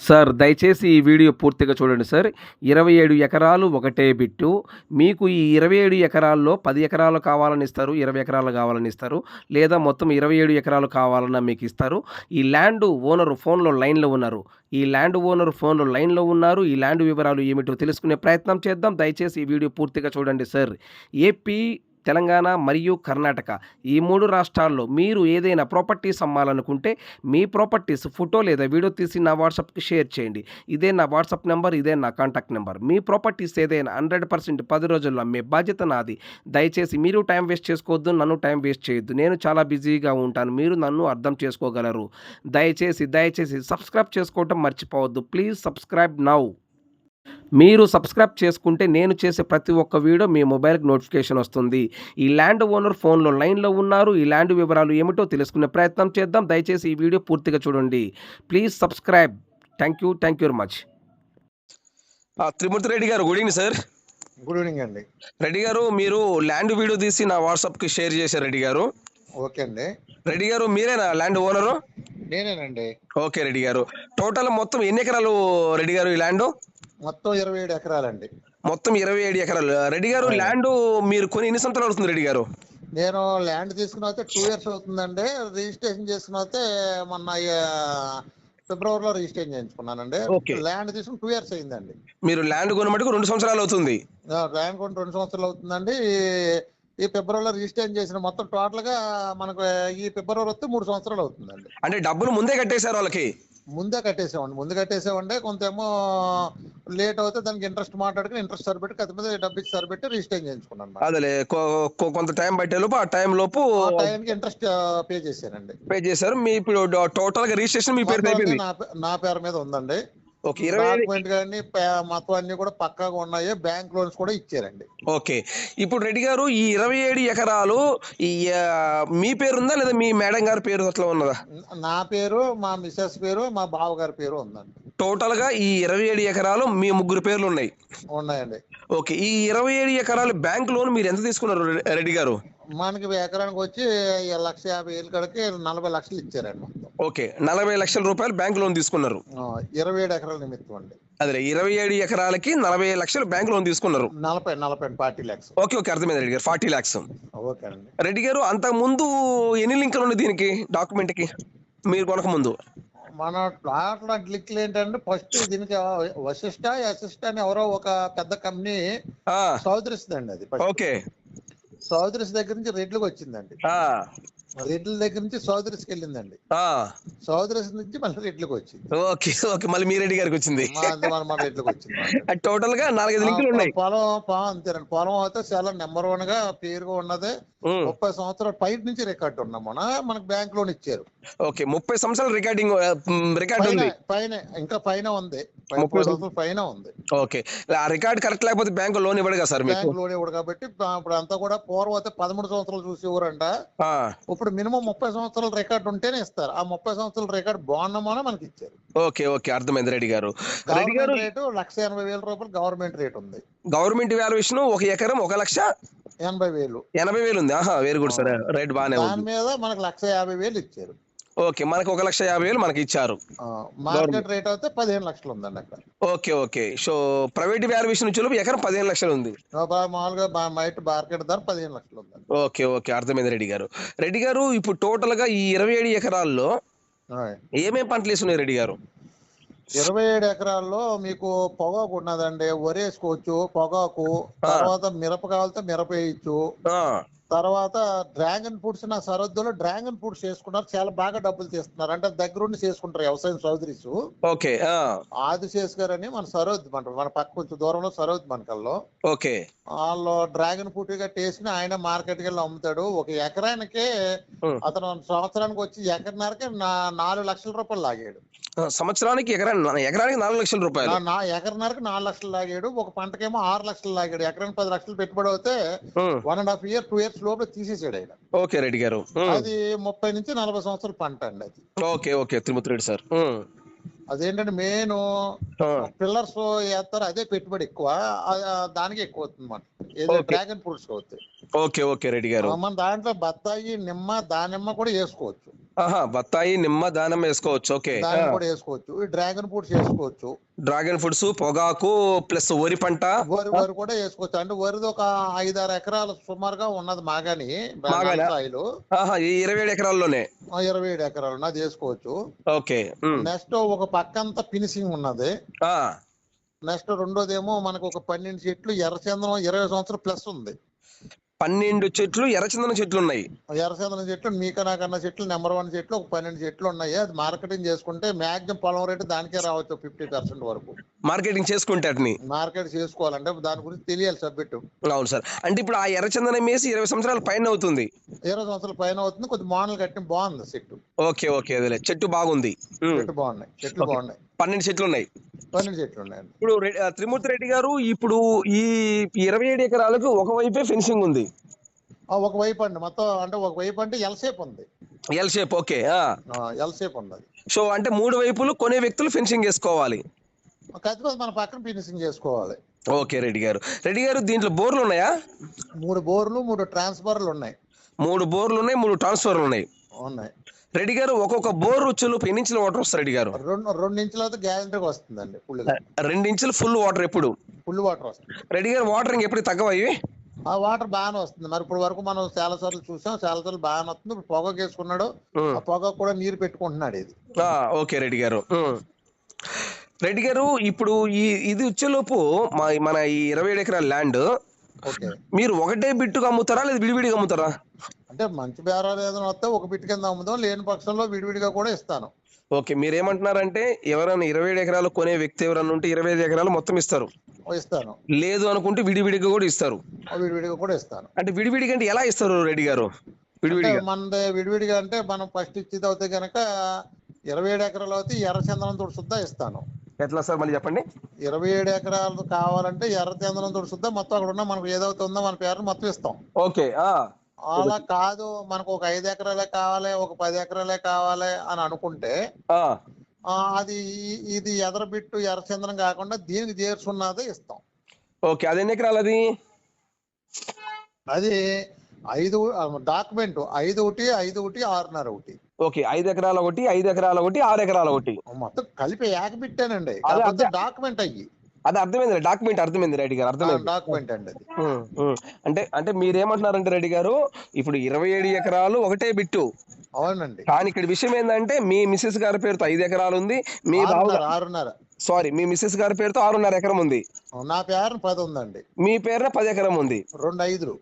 Sir దయచేసి ఈ video పూర్తిగా చూడండి సార్. 27 ఎకరాలు ఒకటే బిట్టు. మీకు ఈ 27 ఎకరాల్లో 10 ఎకరాలు కావాలని ఇస్తారు, 20 ఎకరాలు కావాలని ఇస్తారు. లేదా మొత్తం 27 ఎకరాలు కావాలన్నా మీకిస్తారు. ఈ ల్యాండ్ ఓనరు ఫోన్‌లో లైన్‌లో ఉన్నారు. ఈ ల్యాండ్ ఓనర్ ఫోన్‌లో లైన్‌లో ఉన్నారు. ఈ ల్యాండ్ వివరాలు ఏమిటో తెలుసుకునే ప్రయత్నం చేద్దాం. దయచేసి ఈ వీడియో పూర్తిగా చూడండి సార్. ఏపీ, తెలంగాణ మరియు కర్ణాటక ఈ 3 రాష్ట్రాల్లో మీరు ఏదైనా ప్రాపర్టీస్ అమ్మాలనుకుంటే మీ ప్రాపర్టీస్ ఫోటో లేదా వీడియో తీసి నా వాట్సాప్‌కి షేర్ చేయండి. ఇదే నా వాట్సాప్ నంబర్, ఇదే నా కాంటాక్ట్ నంబర్. మీ ప్రాపర్టీస్ ఏదైనా 100% 10 రోజుల్లో అమ్మే బాధ్యత నాది. దయచేసి మీరు టైం వేస్ట్ చేసుకోవద్దు, నన్ను టైం వేస్ట్ చేయొద్దు. నేను చాలా బిజీగా ఉంటాను. మీరు నన్ను అర్థం చేసుకోగలరు. దయచేసి సబ్స్క్రైబ్ చేసుకోవటం మర్చిపోవద్దు. Please subscribe now. మీరు సబ్స్క్రైబ్ చేసుకుంటే నేను చేసే ప్రతి ఒక్క వీడియో మీ మొబైల్‌కి నోటిఫికేషన్ వస్తుంది. ఈ ల్యాండ్ ఓనర్ ఫోన్‌లో లైన్‌లో ఉన్నారు. ఈ ల్యాండ్ వివరాలు ఏమిటో తెలుసుకునే ప్రయత్నం చేద్దాం. దయచేసి ఈ వీడియో పూర్తిగా చూడండి. Please subscribe. Thank you very much. Trimurthy Reddy గారు good evening sir. Good evening అండి. రెడ్డి గారు మీరు ల్యాండ్ వీడియో తీసి నా వాట్సాప్‌కి షేర్ చేశారు రెడ్డి గారు. ఓకే అండి. రెడ్డి గారు మీరేనా ల్యాండ్ ఓనరు? నేనేనండి. ఓకే రెడ్డి గారు. టోటల్ మొత్తం ఎన్ని ఎకరాలు రెడ్డి గారు ఈ ల్యాండ్? మొత్తం 27 ఎకరాలండి. మొత్తం 27 ఎకరాలు. రెడ్డి గారు ల్యాండ్ మీరు కొని ఎన్ని సంవత్సరాలు అవుతుంది రెడ్డి గారు? నేను ల్యాండ్ తీసుకుని అయితే 2 ఇయర్స్ అవుతుందండి. రిజిస్ట్రేషన్ చేసుకుని అయితే మొన్న ఫిబ్రవరిలో రిజిస్ట్రేషన్ చేయించుకున్నానండి. ఓకే. ల్యాండ్ తీసుకుని 2 ఇయర్స్ అయిందండి. మీరు ల్యాండ్ కొని మటుకు 2 సంవత్సరాలు అవుతుంది. ల్యాండ్ కొని 2 సంవత్సరాలు అవుతుందండి. ఈ ఫిబ్రవరిలో రిజిస్ట్రేషన్ చేసిన మొత్తం టోటల్ గా మనకు ఈ ఫిబ్రవరి వస్తే 3 సంవత్సరాలు అవుతుందండి. అంటే డబ్బులు ముందే కట్టేశారు వాళ్ళకి? ముందు కట్టేసామండి. కొంతేమో లేట్ అవుతే దానికి ఇంట్రెస్ట్ మాట్లాడుకుని ఇంట్రెస్ట్ సరిపెట్టి కత్తి మీద డబ్బు ఇచ్చి సరిపెట్టి రిజిస్ట్రేషన్ చేయించుకున్నాను. అదేలే కొంత టైం పట్టే లోపు ఆ టైం లోపు టైంకి ఇంట్రెస్ట్ పే చేశానండి. పే చేశారు. మీ ఇప్పుడు టోటల్ గా రిజిస్ట్రేషన్ మీ పేరు అయిపోయింది. నా పేరు మీద ఉందండి. ఓకే. 27 డాక్యుమెంట్ కానీ మొత్తం అన్ని కూడా పక్కాగా ఉన్నాయి. బ్యాంక్ లోన్స్ కూడా ఇచ్చారండి. ఓకే. ఇప్పుడు రెడ్డి గారు ఈ 27 ఎకరాలు ఈ మీ పేరుందా లేదా మీ మేడం గారి పేరు అట్లా ఉన్నదా? నా పేరు, మా మిసెస్ పేరు, మా బావగారి పేరు ఉందండి. టోటల్ గా ఈ 27 ఎకరాలు మీ ముగ్గురు పేర్లు ఉన్నాయి. ఉన్నాయండి. ఓకే. ఈ 27 ఎకరాలు బ్యాంక్ లోన్ మీరు ఎంత తీసుకున్నారు రెడ్డి గారు? మనకి ఎకరానికి వచ్చి 1,50,000 కడికి 40 లక్షలు ఇచ్చారండి మొత్తం. ఓకే. 40 లక్షల రూపాయలు బ్యాంక్ లోన్ తీసుకున్నారు. 27 ఎకరాల నిమిత్తం అండి. అదే 27 ఎకరాలకి 40 లక్షలు బ్యాంక్ లోన్ తీసుకున్నారు. 40 lakhs. ఓకే. ఓకే. అర్థమైంది రెడ్డి గారు. 40 lakhs. ఓకే అండి. రెడ్డి గారు అంతకు ముందు ఎన్ని లింకులు ఉన్నాయి దీనికి డాక్యుమెంట్ కి మీరు కొనక ముందు? మన ప్లాట్ల క్లిక్లు ఏంటంటే ఫస్ట్ దీనికి అసిస్ట్ అని ఎవరో ఒక పెద్ద కంపెనీ సౌదరిస్తుందండి. అది ఓకే. సౌదరిస్ దగ్గర నుంచి రెడ్లకు వచ్చిందండి. రెడ్ల దగ్గర నుంచి సౌదరిస్కి వెళ్ళిందండి. సౌదరిస్ నుంచి మళ్ళీ రెడ్లకు వచ్చింది. ఓకే. ఓకే. మళ్ళీ మీ రెడ్డి గారికి వచ్చింది. మన రెడ్లకు వచ్చింది. టోటల్ గా 4-5 లింకులు ఉన్నాయి. పొలం అంతేనండి. పొలం అయితే చాలా నెంబర్ 1 గా పేరుగా ఉన్నది. 30 సంవత్సరాల పైన నుంచి రికార్డు ఉన్నాం. మనకు బ్యాంక్ లోన్ ఇచ్చారు. ఓకే. 30 సంవత్సరాలు రికార్డు ఉంది. పైన ఇంకా పైన ఉంది. 30 సంవత్సరాల పైన ఉంది. ఓకే. ఆ రికార్డ్ కరెక్ట్ లేకపోతే బ్యాంక్ లోన్ ఇవ్వడు కదా సార్ మీకు? బ్యాంక్ లోన్ ఇవ్వడు కాబట్టి ఇప్పుడు అంతా కూడా పూర్వం అయితే 13 సంవత్సరాలు చూసి ఇవ్వరంట. ఇప్పుడు మినిమం 30 సంవత్సరాల రికార్డు ఉంటేనే ఇస్తారు. ఆ 30 సంవత్సరాల రికార్డు బాగున్నామని మనకి ఇచ్చారు. ఓకే. ఓకే. అర్థమైంది రెడ్డి గారు. గవర్నమెంట్ రేటు 1,80,000 గవర్నమెంట్ రేట్ ఉంది. గవర్నమెంట్ వాల్యుయేషన్ 1 ఎకరం 1,80,000. 80,000 ఉంది. Very good sir. రైట్. బానే ఉంది. దాని మీద మనకు 1,50,000 ఇచ్చారు. ఓకే. మనకు 1,50,000 మనకి ఇచ్చారు. మార్కెట్ రేట్ అయితే 15 లక్షలు ఉందండి అక్కడ. Okay. Okay. So private valuation నుంచి ఎకరం 15 లక్షలు ఉంది. మామూలుగా మార్కెట్ ధర 15 లక్షలు ఉందండి. ఓకే. ఓకే. అర్థమైంది రెడ్డి గారు. రెడ్డి గారు ఇప్పుడు టోటల్ గా ఈ 27 ఎకరాల్లో ఏమేం పంటలు వేసున్నాయి రెడ్డి గారు? 27 ఎకరాల్లో మీకు పొగాకు ఉన్నదండి. వరి వేసుకోవచ్చు, పొగాకు. తర్వాత మిరప కావాలంటే మిరప వేయచ్చు. తర్వాత డ్రాగన్ ఫ్రూట్స్ నా సరహద్దులో డ్రాగన్ ఫ్రూట్స్ చేసుకున్నారు. చాలా బాగా డబ్బులు తీస్తున్నారు. అంటే దగ్గరుండి చేసుకుంటారు వ్యవసాయం చౌదరీస్. ఓకే. ఆది చేసుగారని మన సరహద్దు మన పక్క కొంచెం దూరంలో సరహద్దు మనకల్లో. ఓకే. వాళ్ళు డ్రాగన్ ఫ్రూట్ టేస్ట్ ఆయన మార్కెట్కి వెళ్ళి అమ్ముతాడు. ఒక ఎకరానికే అతను సంవత్సరానికి వచ్చి ఎకరన్నరకే 4 లక్షల రూపాయలు లాగాడు. సంవత్సరానికి ఎకరానికి 4 లక్షల రూపాయలు. ఎకరన్నరకి 4 లక్షలు లాగాడు. ఒక పంటకేమో 6 లక్షలు లాగాడు. ఎకరానికి 10 లక్షలు పెట్టుబడి అవుతే 1.5 year 2 years లోపల తీసేసాడు ఆయన. ఓకే రెడ్డి గారు. అది 30 నుంచి 40 సంవత్సరాల పంట అండి అది. ఓకే. ఓకే. త్రిమూర్తి రెడ్డి సార్. అదేంటంటే మెయిన్ పిల్లర్స్ వేస్తారు. అదే పెట్టుబడి ఎక్కువ. దానికి ఎక్కువ అవుతుంది మన ఏదో డ్రాగన్ ఫ్రూట్స్ అవుతాయి. ఓకే. ఓకే రెడ్డి గారు. మన దాంట్లో బత్తాయి, నిమ్మ, దానిమ్మ కూడా వేసుకోవచ్చు. బత్తాయి, నిమ్మ, దానిమ్మ వేసుకోవచ్చు. ఓకే. దానిమ్మ కూడా వేసుకోవచ్చు. ఈ డ్రాగన్ ఫ్రూట్స్ వేసుకోవచ్చు. డ్రాగన్ ఫ్రూట్స్, పొగాకు ప్లస్ వరి పంట. వరి కూడా వేసుకోవచ్చు. అంటే వరిది ఒక 5-6 ఎకరాలు సుమారుగా ఉన్నది మాగాని మాగానా? సాయిలు ఈ 27 ఎకరాల్లోనే 27 ఎకరాలు ఉన్నది వేసుకోవచ్చు. ఓకే. నెక్స్ట్ ఒక పక్కంతా ఫినిషింగ్ ఉన్నది. నెక్స్ట్ రెండోదేమో మనకు ఒక 12 చెట్లు ఎర్రచందనం 20 సంవత్సరాలు ప్లస్ ఉంది. 12 చెట్లు ఎర్రచందనం చెట్లు ఉన్నాయి. ఎర్రచందనం చెట్లు మీక నాకన్నా చెట్లు నెంబర్ 1 చెట్లు ఒక 12 చెట్లు ఉన్నాయి. అది మార్కెటింగ్ చేసుకుంటే మాక్సిమం పొలం రేటు దానికే రావచ్చు 50% వరకు. మార్కెటింగ్ చేసుకుంటే అట్ని మార్కెట్ చేసుకోవాలంటే దాని గురించి తెలియాలి సబ్జెక్టు. అవును సార్. అంటే ఇప్పుడు ఆ ఎర్రచందనం వేసి 20 సంవత్సరాల పైన అవుతుంది. 20 సంవత్సరాల పైన అవుతుంది. కొద్ది మోడల్ కట్టి బాగుంది చెట్టు. ఓకే ఓకే, అదేలే, చెట్టు బాగుంది. చెట్టు బాగున్నాయి. చెట్లు బాగున్నాయి. 12 చెట్లు ఉన్నాయి. 12 చెట్లు ఉన్నాయండి. ఇప్పుడు త్రిమూర్తి రెడ్డి గారు, ఇప్పుడు ఈ 27 ఎకరాలకు ఒకవైపే ఫెన్సింగ్ ఉంది. ఒకవైపు అండి మొత్తం. అంటే ఒకవైపు అంటే ఎల్ షేప్ ఉంది. L shape. Okay. L shape ఉంది. సో అంటే 3 వైపులు కొనే వ్యక్తులు ఫెన్సింగ్ వేసుకోవాలి. ఖచ్చితంగా మన పక్కన ఫినిషింగ్ చేసుకోవాలి. ఓకే రెడ్డి గారు. రెడ్డి గారు, దీంట్లో బోర్లు ఉన్నాయా? 3 బోర్లు 3 ట్రాన్స్ఫర్లు ఉన్నాయి. 3 బోర్లు ఉన్నాయి, 3 ట్రాన్స్ఫర్లు ఉన్నాయి. ఉన్నాయి. రెడ్డి గారు, ఒక్కొక్క బోర్ వచ్చేలోపు ఎన్ని ఇంచుల వాటర్ వస్తుంది రెడ్డి గారు? 2 ఇంచుల అయితే గ్యారెంటీగా వస్తుందండి. 2 ఇంచులు ఫుల్ వాటర్ ఎప్పుడు? ఫుల్ వాటర్ వస్తుంది. రెడ్డి గారు, వాటరింగ్ ఎప్పుడు తగ్గవయ్యి? ఆ వాటర్ బాగానే వస్తుంది. మరి ఇప్పుడు వరకు మనం చాలా సార్లు చూసాం, చాలా సార్లు బాగానే వస్తుంది. ఇప్పుడు పొగ వేసుకున్నాడు, ఆ పొగ కూడా నీరు పెట్టుకుంటున్నాడు ఇది. ఓకే రెడ్డి గారు. రెడ్డి గారు, ఇప్పుడు ఇది వచ్చేలోపు మన ఈ 27 ఎకరాల ల్యాండ్ మీరు ఒకటే బిట్టుగా అమ్ముతారా లేదా విడివిడిగా అమ్ముతారా? అంటే మంచి బేరాలు ఏదైనా వస్తే ఒక బిట్టు కింద అమ్ముదాం, లేని పక్షంలో విడివిడిగా కూడా ఇస్తాను. ఓకే. మీరేమంటున్నారంటే ఎవరైనా 27 ఎకరాలు కొనే వ్యక్తి ఎవరైనా ఉంటే 25 ఎకరాలు మొత్తం ఇస్తారు, ఇస్తాను. లేదు అనుకుంటే విడివిడిగా కూడా ఇస్తారు. విడివిడిగా కూడా ఇస్తాను. అంటే విడివిడిగా అంటే ఎలా ఇస్తారు రెడ్డి గారు? విడివిడిగా మన విడివిడిగా అంటే మనం ఫస్ట్ ఇచ్చేది అవుతే కనుక 27 ఎకరాలు అయితే ఎర్రచందనం తోటి సుద్దా ఇస్తాను. ఎట్లా సార్ మళ్ళీ చెప్పండి? 27 ఎకరాలు కావాలంటే ఎర్రచందనం తోటి సుద్దా మొత్తం అక్కడ ఉన్న మనకు ఏదైతే ఉందో మన పేరు మొత్తం ఇస్తాం. ఓకే. అలా కాదు, మనకు ఒక 5 ఎకరాలే కావాలి, ఒక 10 ఎకరాలే కావాలి అని అనుకుంటే అది ఇది ఎదర బిట్టు ఎర్రచందనం కాకుండా దీనికి చేర్చున్నదే ఇస్తాం. ఓకే. అది ఎన్ని ఎకరాలు? అది 5 డాక్యుమెంట్ 5 ఒకటి 5 ఒకటి 6.5 ఒకటి. ఓకే. 5 ఎకరాల ఒకటి, 5 ఎకరాల ఒకటి, 6 ఎకరాల ఒకటి మొత్తం కలిపి ఏక బిట్టానండి. డాక్యుమెంట్ అయ్యి అది అర్థమైంది. డాక్యుమెంట్ అర్థమైంది రెడ్డి గారు, అర్థమైంది. డాక్యుమెంట్ అండి అది. అంటే మీరేమంటున్నారంటే రెడ్డి గారు, ఇప్పుడు 27 ఎకరాలు ఒకటే బిట్టు. అవునండి. కానీ ఇక్కడ విషయం ఏంటంటే మీ మిసెస్ గారి పేరుతో 5 ఎకరాలు ఉంది, మీ బావ 6.5. సారీ, మీ మిసెస్ గారి పేరుతో 6.5 ఎకరం ఉంది. నా పేరున 10 ఉందండి. మీ పేరున 10 ఎకరం ఉంది. 2 5లు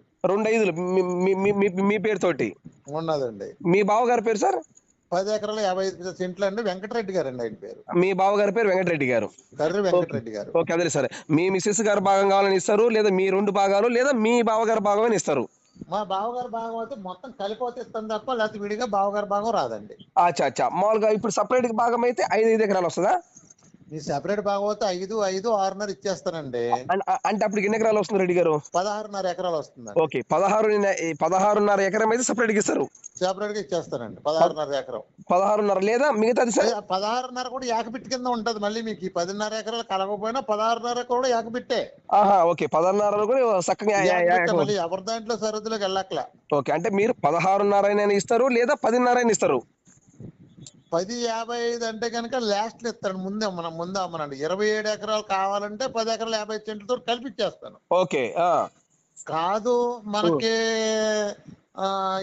మీ పేరుతోటి ఉన్నదండి. మీ బావ గారి పేరు సార్? 10 ఎకరాలు 55 సెంట్లు అండి. వెంకటరెడ్డి గారు అండి ఆయన పేరు. మీ బావ గారి పేరు వెంకటరెడ్డి గారు. కర్రి వెంకటరెడ్డి గారు. ఓకే, అదే సార్. మీ మిసెస్ గారు భాగం కావాలని ఇస్తారు, లేదా మీ 2 భాగాలు, లేదా మీ బావ గారి భాగం అని ఇస్తారు? మా బావగారి భాగం అయితే మొత్తం కలిపోతే ఇస్తాను తప్ప, లేకపోతే విడిగా బావగారి భాగం రాదండి. అచ్చా. మామూలుగా ఇప్పుడు సపరేట్ భాగం అయితే 5 ఎకరాలు వస్తుందా? మీ సెపరేట్ భాగం అయితే 5 5 6.5 ఇచ్చేస్తానండి. అంటే అప్పుడు ఎన్ని ఎకరాలు వస్తుంది రెడ్డి గారు? 16.5 ఎకరాలు వస్తుంది. ఓకే. 16.5 ఎకరం అయితే సపరేట్ గా ఇస్తారు? సెపరేట్ గా ఇచ్చేస్తానండి. 16.5 ఎకరం. 16.5 లేదా మిగతాది సార్? 16.5 కూడా ఏకబిట్టి కింద ఉంటది. మళ్ళీ మీకు ఈ 10.5 ఎకరాలు కలగకపోయినా 16.5 కూడా ఏకబిట్టే. ఓకే. 16.5 కూడా చక్కగా మళ్ళీ ఎవరి దాంట్లో సరిహద్దులోకి వెళ్ళక్కల. ఓకే. అంటే మీరు 16.5 ఇస్తారు, లేదా 10.5 ఇస్తారు? 10.55 అంటే కనుక లాస్ట్ ఇస్తాను. ముందే అమ్మనండి. 27 ఎకరాలు కావాలంటే 10 ఎకరాలు 50 సెంట్లతో కలిపిచ్చేస్తాను. ఓకే. కాదు మనకి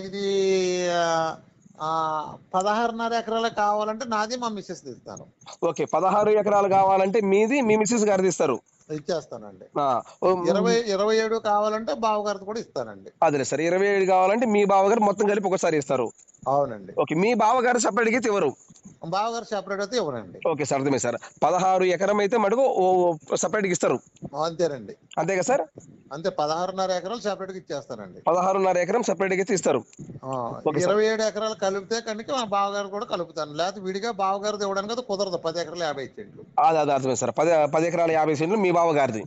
ఇది 16.5 ఎకరాలు కావాలంటే నాది మా మిస్సెస్ ఇస్తాను. ఓకే. 16 ఎకరాలు కావాలంటే మీది మీ మిస్సెస్ గారిది ఇస్తారు? ఇచ్చేస్తానండి. 27 కావాలంటే బావగారిది కూడా ఇస్తానండి. అదే సార్. 27 కావాలంటే మీ బావగారు మొత్తం కలిపి ఒకసారి ఇస్తారు? అవునండి. ఓకే. మీ బావగారు సపరేట్ అయితే ఎవరు? బావగారు సెపరేట్ అయితే ఇవ్వనండి. ఓకే సార్, అర్థమే సార్. 16 ఎకరం అయితే మటుకు సపరేట్ గా ఇస్తారు? అంతేనండి. అంతేగా సార్? అంతే. 16.5 ఎకరాలు సెపరేట్ గా ఇచ్చేస్తానండి. 16.5 ఎకరం సెపరేట్ గా ఇస్తారు? 27 ఎకరాలు కలిపితే కనుక మా బావగారు కూడా కలుపుతాను. లేకపోతే విడిగా బావగారు ఇవ్వడానికి కుదరదు. 10 ఎకరాలు 50 సెంట్లు. అదే అర్థమే సార్. 10 ఎకరాలు 50 సెంట్లు మీ బావగారిది?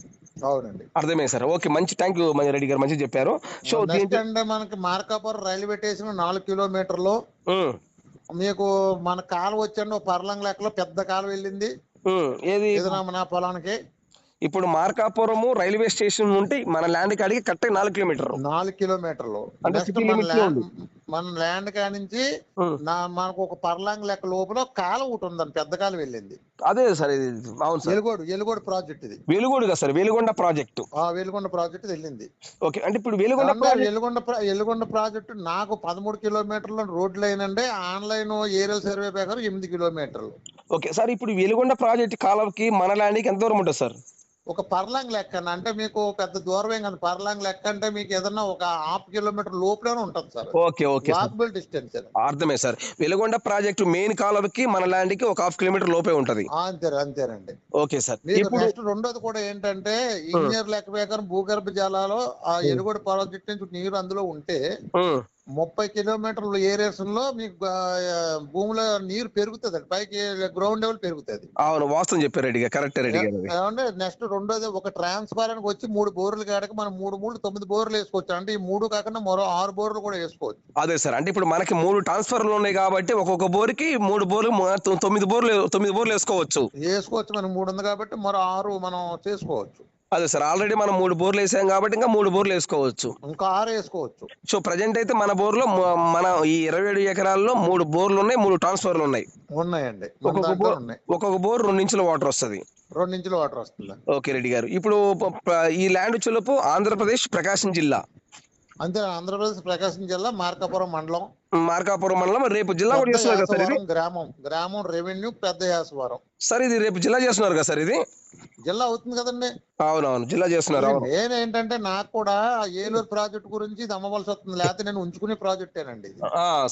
అవునండి. అర్థమే సార్. ఓకే, మంచి థ్యాంక్ యూ రెడ్డి గారు, మంచి చెప్పారు. సో అంటే మనకి మార్కాపురం రైల్వే స్టేషన్ 4 కిలోమీటర్లు. మీకు మన కాలువ వచ్చండి, పర్లం లెక్కలో పెద్ద కాలువ వెళ్ళింది. ఏది నా పొలానికి ఇప్పుడు మార్కాపురము రైల్వే స్టేషన్ ఉంటే మన ల్యాండ్ కాడికి కరెక్ట్ 4 కిలోమీటర్ 4 కిలోమీటర్లు. అంటే నెక్స్ట్ సిటీ లిమిట్స్ లో ఉంది. మన ల్యాండ్ కానించి మనకు ఒక పర్లాంగ్ లెక్క లోపల కాలం ఒకటి ఉందండి, పెద్ద కాలం వెళ్ళింది. అదే సార్ ఇది. అవును సార్, ఎలుగోడు ప్రాజెక్ట్ ఇది. వెలుగొండ కదా sir, Veligonda project. Veligonda project వెళ్ళింది. ఓకే, అంటే ఇప్పుడు వెలుగొండ ప్రాజెక్టు నాకు 13 కిలోమీటర్ల రోడ్ లైన్ అండి. ఆన్లైన్ ఏరియల్ సర్వే ప్రకారం 8 కిలోమీటర్లు. ఓకే సార్, ఇప్పుడు వెలుగొండ ప్రాజెక్ట్ కాలంకి మన ల్యాండ్కి ఎంత దూరం ఉంటుంది సార్? ఒక పర్లాంగ్ లెక్క అంటే మీకు పెద్ద దూరం ఏం కాదు. పర్లాంగ్ లెక్క అంటే మీకు ఏదన్నా ఒక 1/2 కిలోమీటర్ లోపలనే ఉంటుంది sir. Okay okay, walkable distance. అర్థమే సార్. వెలుగొండ ప్రాజెక్టు మెయిన్ కాలువకి మన ల్యాండ్ కి ఒక 1/2 కిలోమీటర్ లోపే ఉంటది. అంతేనండి. Okay sir. నెక్స్ట్ రెండోది కూడా ఏంటంటే ఇంజనీర్ లెక్క ప్రకారం భూగర్భ జలాలు ఆ ఎలుగోడు ప్రాజెక్ట్ నుంచి నీరు అందులో ఉంటే 30 కిలోమీటర్ల ఏరియాస్ లో మీకు భూమిలో నీరు పెరుగుతుంది, పైకి గ్రౌండ్ లెవెల్ పెరుగుతుంది. అవును, వాస్తవం చెప్పారు రెడ్డిగా, కరెక్ట్ రెడ్డిగా. నెక్స్ట్ రెండోది ఒక ట్రాన్స్ఫారానికి వచ్చి 3 బోర్లు కాడకి మనం 9 బోర్లు వేసుకోవచ్చు. అంటే ఈ 3 కాకుండా మరో 6 బోర్లు కూడా వేసుకోవచ్చు. అదే సార్, అంటే ఇప్పుడు మనకి 3 ట్రాన్స్ఫర్లు ఉన్నాయి కాబట్టి ఒక్కొక్క బోర్కి 3 బోర్లు 9 బోర్లు వేసుకోవచ్చు. మనం 3 ఉంది కాబట్టి మరో 6 మనం చేసుకోవచ్చు. అదే సార్, ఆల్రెడీ మనం 3 బోర్లు వేసాం కాబట్టి ఇంకా 3 బోర్లు వేసుకోవచ్చు, ఇంకా 6 వేసుకోవచ్చు. సో ప్రజెంట్ అయితే మన బోర్లో మన ఈ 27 ఎకరాల్లో 3 బోర్లు ఉన్నాయి, 3 ట్రాన్స్ఫర్లు ఉన్నాయండి. ఒక్కొక్క బోర్ 2 ఇంచుల వాటర్ వస్తుంది. 2 ఇంచుల వాటర్ వస్తుంది. ఓకే రెడ్డి గారు, ఇప్పుడు ఈ ల్యాండ్ వచ్చేలోపు ఆంధ్రప్రదేశ్ ప్రకాశం జిల్లా. అంతే, ఆంధ్రప్రదేశ్ ప్రకాశం జిల్లా మార్కాపురం మండలం. రేపు జిల్లా కూడా చేస్తున్నారు కదా సార్ ఇది? గ్రామం రెవెన్యూ పెద్ద యాసవరం సార్. ఇది రేపు జిల్లా చేస్తున్నారు కదా సార్? ఇది జిల్లా అవుతుంది కదండి. అవునవును, జిల్లా చేస్తున్నారు. నేనేంటంటే నాకు కూడా ఏలూరు ప్రాజెక్ట్ గురించి ఇది అమ్మవలసి వస్తుంది, లేకపోతే నేను ఉంచుకునే ప్రాజెక్టేనండి ఇది.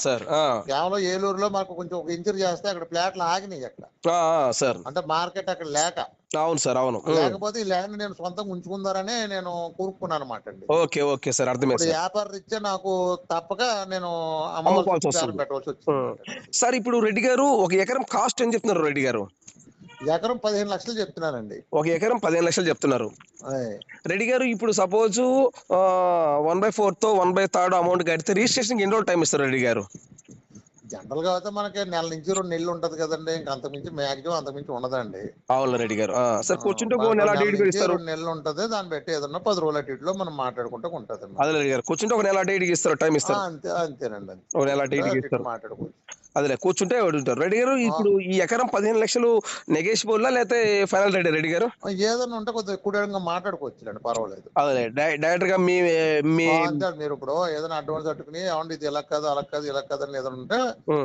సార్ కేవలం ఏలూరులో మాకు కొంచెం ఒక ఇంచర్ చేస్తే అక్కడ ప్లాట్లు ఆగినాయి అక్కడ సార్, అంటే మార్కెట్ అక్కడ లేక. అవును సార్, అవును. లేకపోతే ఈ ల్యాండ్ నేను సొంతంగా ఉంచుకుందారనే నేను కోరుకున్నాను అనమాట అండి. ఓకే ఓకే సార్, అర్థమైంది. వ్యాపార రీత్యా నాకు తప్పక నేను పెట్టవలసి వచ్చింది. సార్ ఇప్పుడు రెడ్డి గారు ఒక ఎకరం కాస్ట్ అని చెప్తున్నారు రెడ్డి గారు? ఎకరం 15 లక్షలు చెప్తున్నానండి. ఒక ఎకరం 15 లక్షలు చెప్తున్నారు రెడ్డి గారు. ఇప్పుడు సపోజ్ 1/4 1/3 అమౌంట్ కడితే రిజిస్ట్రేషన్ ఎన్ని రోజులు టైం ఇస్తారు రెడ్డి గారు? జనరల్ గా అయితే మనకి నెల నుంచి 2 నెలలు ఉంటది కదండి, ఇంకా అంతకుమించి మాక్సిమం అంతకుమించి ఉండదండి. అవును రెడ్డి గారు. సార్ కూర్చుంటే 2 నెలలు ఉంటది, దాన్ని బట్టి ఏదన్నా 10 రోజుల అటు మనం మాట్లాడుకుంటే ఉంటది. అదే రెడ్డి గారు, కూర్చుంటే 1 నెల డేట్ ఇస్తారు, టైం ఇస్తారు. అంతేనండి, 1 నెల డేట్ ఇస్తారు, మాట్లాడుకోవచ్చు. అదే కూర్చుంటే ఉంటారు రెడ్డి గారు. ఇప్పుడు ఈ ఎకరం 15 లక్షలు నెగోషియబుల్ లేకపోతే ఫైనల్ రేట్ రెడ్డి గారు? ఏదన్నా ఉంటే కొద్దిగా ఎక్కువ మాట్లాడుకోవచ్చు అండి, పర్వాలేదు. అదే డైరెక్ట్ గా మీ మీరు ఇప్పుడు ఏదైనా అడ్వాన్స్ కట్టుకుని ఏమంటే ఇది ఇలా కాదు అలా కాదు ఇలా కాదు అని ఏదైనా ఉంటే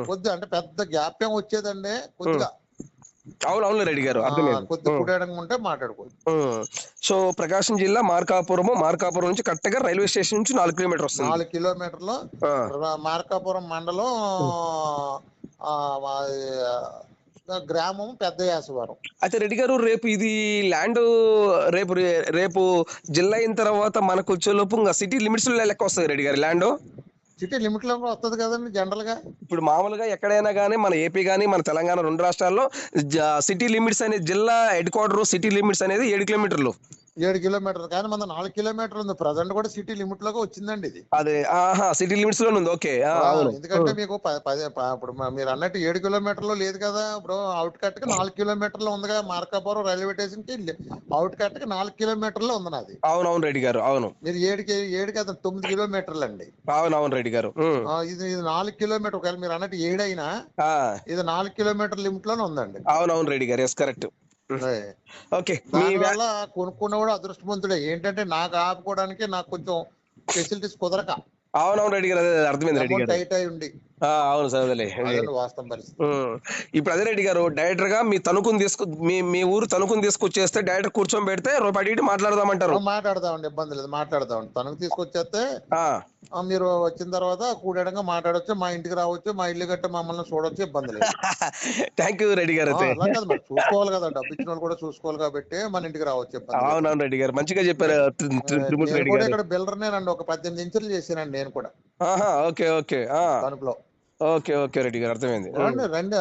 కొద్దిగా అంటే పెద్ద గ్యాప్ ఏం వచ్చేదండి కొద్దిగా. అవును రెడ్డి గారు, కొద్దిగా కుడేయడం ఉంటే మాట్లాడుకోవచ్చు. సో ప్రకాశం జిల్లా మార్కాపురం నుంచి కరెక్ట్ గా రైల్వే స్టేషన్ నుంచి 4 కిలోమీటర్ వస్తుంది. 4 కిలోమీటర్లు మార్కాపురం మండలం, గ్రామం పెద్ద యాసవరం. అయితే రెడ్డి గారు, రేపు ఇది ల్యాండ్ రేపు జిల్లా అయిన తర్వాత మనకు వచ్చేలోపు ఇంకా సిటీ లిమిట్స్ లో లెక్క వస్తుంది రెడ్డి గారు ల్యాండ్? సిటీ లిమిట్ లో వస్తుంది కదండి జనరల్ గా. ఇప్పుడు మామూలుగా ఎక్కడైనా కానీ మన ఏపీ కానీ మన తెలంగాణ 2 రాష్ట్రాల్లో సిటీ లిమిట్స్ అనేది జిల్లా హెడ్ క్వార్టర్ సిటీ లిమిట్స్ అనేది 7 కిలోమీటర్లు. 7 కిలోమీటర్లు కానీ మన 4 కిలోమీటర్లు ఉంది. ప్రజెంట్ కూడా సిటీ లిమిట్ లోకి వచ్చిందండి ఇది. అదే సిటీ లిమిట్స్ లో ఉంది. ఓకే, ఎందుకంటే మీకు ఇప్పుడు మీరు అన్నట్టు 7 కిలోమీటర్లు లేదు కదా. ఇప్పుడు అవుట్ కట్ కి 4 కిలోమీటర్లు ఉంది కదా. మార్కాపురం రైల్వే స్టేషన్ కి అవుట్ కట్ కి 4 కిలోమీటర్లు ఉంది నాది. అవునవును రెడ్డి గారు, అవును. మీరు 7 కదా 9 కిలోమీటర్లు అండి. అవునవును రెడ్డి గారు. ఇది 4 కిలోమీటర్, ఒకవేళ మీరు అన్నట్టు 7 అయినా ఇది 4 కిలోమీటర్ లిమిట్ లోనే ఉందండి. అవునవును రెడ్డి గారు, ఎస్ కరెక్ట్. ఓకే, దానివల్ల కొనుక్కున్న కూడా అదృష్టవంతుడే. ఏంటంటే నాకు ఆపుకోవడానికి నాకు కొంచెం ఫెసిలిటీస్ కుదరక. అవునవును రెడ్డి గారు, అదే అర్థమైంది రెడ్డి గారు. టైట్ అయి ఉండి. అవును సార్, అదే వాస్తవం పరిస్థితి. ఇప్పుడు అదే రెడ్డి గారు, డైరెక్టర్ గా మీ ఊరు తణుకుని తీసుకొచ్చేస్తే డైరెక్టర్ కూర్చొని పెడితే రూపాయి మాట్లాడదామంటారు? మాట్లాడదామండి, ఇబ్బంది లేదు, మాట్లాడదామండి. తణుకు తీసుకొచ్చేస్తే మీరు వచ్చిన తర్వాత కూడడంగా మాట్లాడొచ్చు, మా ఇంటికి రావచ్చు, మా ఇల్లు గట్ట మమ్మల్ని చూడొచ్చు, ఇబ్బంది లేదు. థ్యాంక్ యూ రెడ్డి గారు. చూసుకోవాలి కదా, డబ్బు ఇచ్చిన వాళ్ళు కూడా చూసుకోవాలి కాబట్టి మన ఇంటికి రావచ్చు. అవునవును రెడ్డి గారు, మంచిగా చెప్పారు. ఇక్కడ బిల్డర్నేనండి, ఒక 18 ఇంచులు చేసానండి నేను కూడా. ఓకే ఓకే, తణుకులో. ఓకే ఓకే రెడ్డి గారు, అర్థమైంది.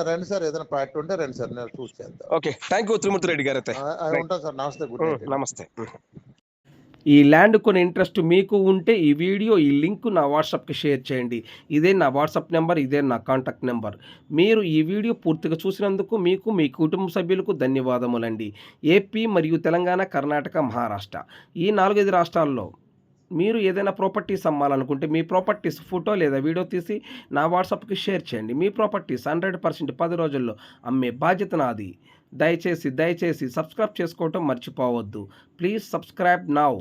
రండి సార్, ఏదైనా పార్టీ ఉంటే రండి సార్, నేను చూసి చేద్దాం. ఓకే, థ్యాంక్ యూ త్రిమూర్తి రెడ్డి గారు. అయితే ఉంటాను సార్, నమస్తే. Good night. నమస్తే. ఈ ల్యాండ్ కొనే ఇంట్రెస్ట్ మీకు ఉంటే ఈ వీడియో ఈ లింక్ నా వాట్సాప్కి షేర్ చేయండి. ఇదే నా వాట్సాప్ నెంబర్, ఇదే నా కాంటాక్ట్ నెంబర్. మీరు ఈ వీడియో పూర్తిగా చూసినందుకు మీకు, మీ కుటుంబ సభ్యులకు ధన్యవాదములండి. ఏపీ మరియు తెలంగాణ, కర్ణాటక, మహారాష్ట్ర ఈ 4, 5 రాష్ట్రాల్లో మీరు ఏదైనా ప్రాపర్టీస్ అమ్మాలనుకుంటే మీ ప్రాపర్టీస్ ఫోటో లేదా వీడియో తీసి నా వాట్సాప్కి షేర్ చేయండి. మీ ప్రాపర్టీస్ 100% 10 రోజుల్లో అమ్మే బాధ్యత నాది. దయచేసి సబ్స్క్రైబ్ చేసుకోవటం మర్చిపోవద్దు. Please subscribe now.